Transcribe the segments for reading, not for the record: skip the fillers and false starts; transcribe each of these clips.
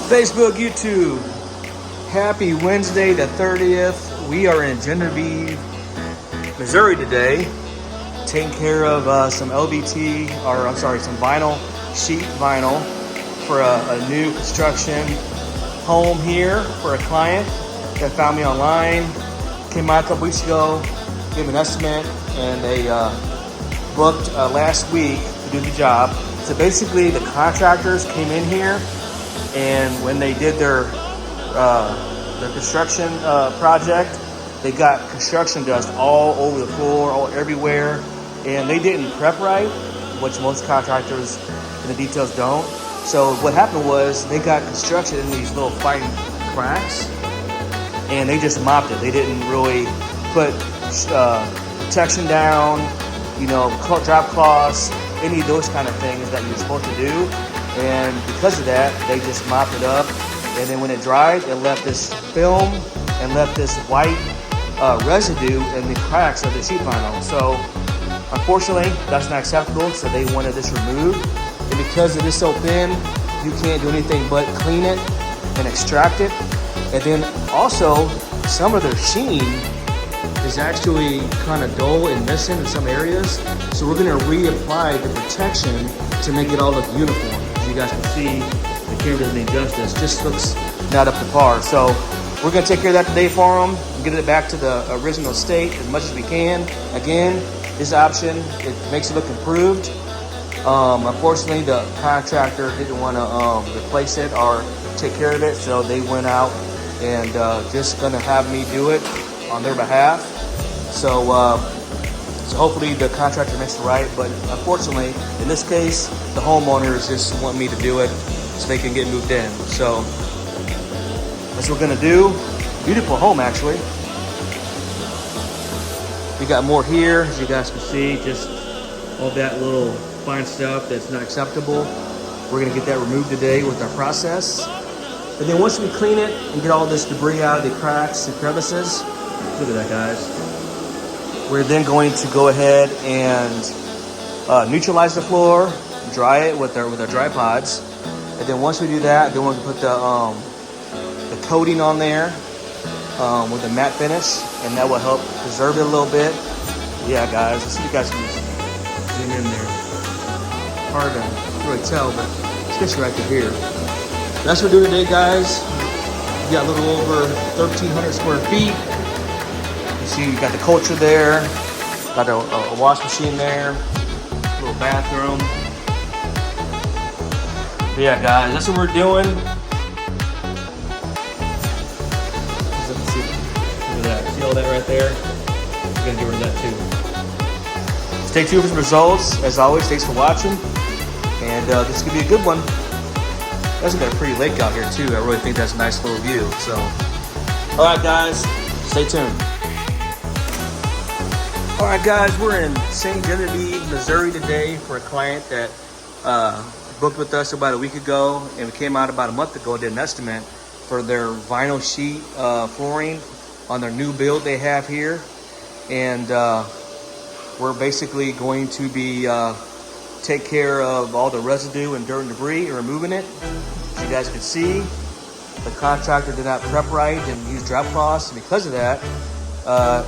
Facebook, YouTube, happy Wednesday the 30th. We are in Genevieve, Missouri today, taking care of some LVT, or I'm sorry, some vinyl, sheet vinyl for a new construction home here for a client that found me online. Came out a couple weeks ago, gave an estimate, and they booked last week to do the job. So basically the contractors came in here, and when they did their construction project, they got construction dust all over the floor, all everywhere, and they didn't prep right, which most contractors in the details don't. So what happened was they got construction in these little fine cracks, and they just mopped it. They didn't really put protection down, you know, drop cloths, any of those kind of things that you're supposed to do. And because of that, they just mopped it up. And then when it dried, it left this film and left this white residue in the cracks of the sheet vinyl. So unfortunately, that's not acceptable. So they wanted this removed. And because it is so thin, you can't do anything but clean it and extract it. And then also, some of their sheen is actually kind of dull and missing in some areas. So we're gonna reapply the protection to make it all look uniform. As you guys can see, the camera doesn't do justice, just looks not up to par. So we're gonna take care of that today for them and get it back to the original state as much as we can. Again, this option, it makes it look improved. Unfortunately, the contractor didn't want to replace it or take care of it, so they went out and just gonna have me do it on their behalf. So hopefully the contractor makes it right, but unfortunately, in this case, the homeowners just want me to do it so they can get moved in. So that's what we're gonna do. Beautiful home, actually. We got more here, as you guys can see, just all that little fine stuff that's not acceptable. We're gonna get that removed today with our process. And then once we clean it and get all this debris out of the cracks and crevices, look at that, guys. We're then going to go ahead and neutralize the floor, dry it with our dry pods. And then once we do that, then we're gonna put the coating on there with a matte finish, and that will help preserve it a little bit. Yeah, guys, let's see if you guys can zoom in there. Hard to really tell, but especially right through here. That's what we're doing today, guys. We got a little over 1,300 square feet. You see, you got the culture there, got a wash machine there, little bathroom. But yeah, guys, that's what we're doing. Look at that. See all that right there? We're gonna get rid of that too. Stay tuned for the results. As always, thanks for watching. And this could be a good one. That's got a pretty lake out here too. I really think that's a nice little view. So, all right, guys, stay tuned. All right, guys, we're in St. Genevieve, Missouri today for a client that booked with us about a week ago, and we came out about a month ago and did an estimate for their vinyl sheet flooring on their new build they have here. And we're basically going to be take care of all the residue and dirt and debris and removing it. As you guys can see, the contractor did not prep right and use drop cloths, and because of that,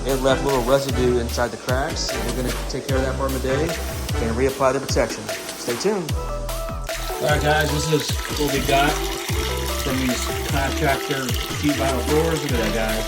it left a little residue inside the cracks. And we're gonna take care of that part of the day and reapply the protection. Stay tuned. All right, guys, this is what we got from these contractor sheet vinyl floors. Look at that, guys.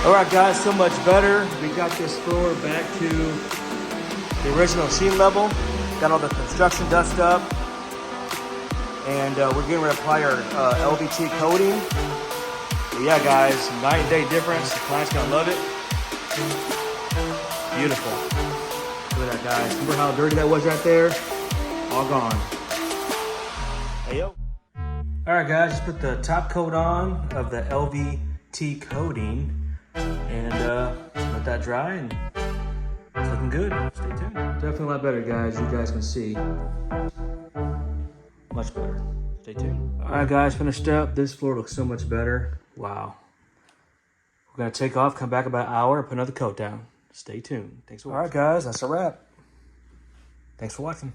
All right, guys, so much better. We got this floor back to the original sheet level. Got all the construction dust up. And we're getting ready to apply our LVT coating. But yeah, guys, night and day difference. The client's gonna love it. Beautiful. Look at that, guys. Remember how dirty that was right there? All gone. Hey, yo. All right, guys, just put the top coat on of the LVT coating and let that dry, and it's looking good. Stay tuned. Definitely a lot better, guys. You guys can see. Much better. Stay tuned. All right, guys, finished up. This floor looks so much better. Wow. We're gonna take off, come back about an hour, and put another coat down. Stay tuned. Thanks for watching. All right, guys, that's a wrap. Thanks for watching.